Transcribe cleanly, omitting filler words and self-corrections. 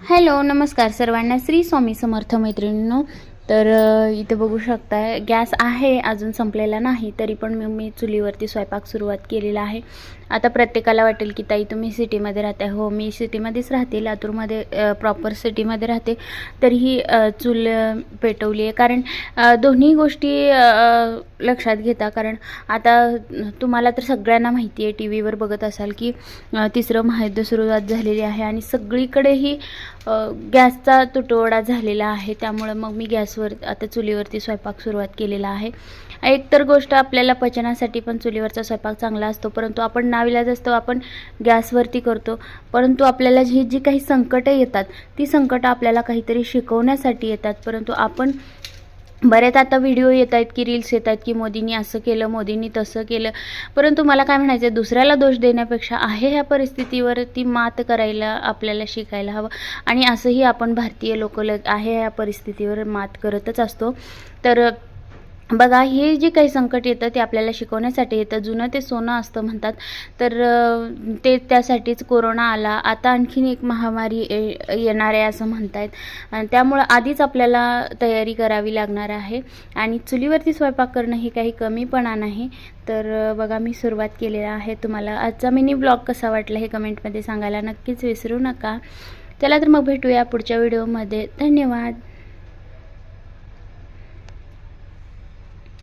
Hello नमस्कार सर्वांना. श्री स्वामी समर्थ मैत्रिणींनो. तर इथे बघू शकताय गॅस आहे, अजून संपलेला नाही, तरी पण मी चुलीवरती स्वयंपाक सुरुवात केलेला आहे. आता प्रत्येकाला वाटेल की ताई तुम्ही सिटीमध्ये राहते. हो, मी सिटीमध्येच राहते, लातूरमध्ये प्रॉपर सिटीमध्ये राहते. तरीही चूल पेटवली आहे, कारण दोन्ही गोष्टी लक्षात घेता. कारण आता तुम्हाला तर सगळ्यांना माहिती आहे, टी व्हीवर बघत असाल की तिसरं महायुद्ध सुरुवात झालेली आहे आणि सगळीकडेही गॅसचा तुटवडा झालेला आहे. त्यामुळे मग मी गॅसवर आता चुलीवरती स्वयंपाक सुरुवात केलेला आहे. एक तर गोष्ट आपल्याला पचनासाठी पण चुलीवरचा स्वयंपाक चांगला असतो, परंतु आपण नाविलाज असतो आपण गॅसवरती करतो. परंतु आपल्याला जी काही संकटं येतात ती संकटं आपल्याला काहीतरी शिकवण्यासाठी येतात. परंतु आपण बरेच आता व्हिडिओ येत आहेत की रील्स येत आहेत की मोदींनी असं केलं, मोदींनी तसं केलं. परंतु मला काय म्हणायचं आहे, दुसऱ्याला दोष देण्यापेक्षा आहे ह्या परिस्थितीवरती मात करायला आपल्याला शिकायला हवं. आणि असंही आपण भारतीय लोक आहे ह्या परिस्थितीवर मात करतच असतो. तर बघा, हे जे काही संकट येतं ते आपल्याला शिकवण्यासाठी येतं. जुनं ते सोनं असतं म्हणतात. तर ते त्यासाठीच कोरोना आला. आता आणखीन एक महामारी येणार आहे असं म्हणतायत. त्यामुळं आधीच आपल्याला तयारी करावी लागणार आहे. आणि चुलीवरती स्वयंपाक करणं हे काही कमीपणा नाही. तर बघा, मी सुरुवात केलेली आहे. तुम्हाला आजचा मिनी ब्लॉग कसा वाटला हे कमेंटमध्ये सांगायला नक्कीच विसरू नका. चला तर मग भेटूया पुढच्या व्हिडिओमध्ये. धन्यवाद.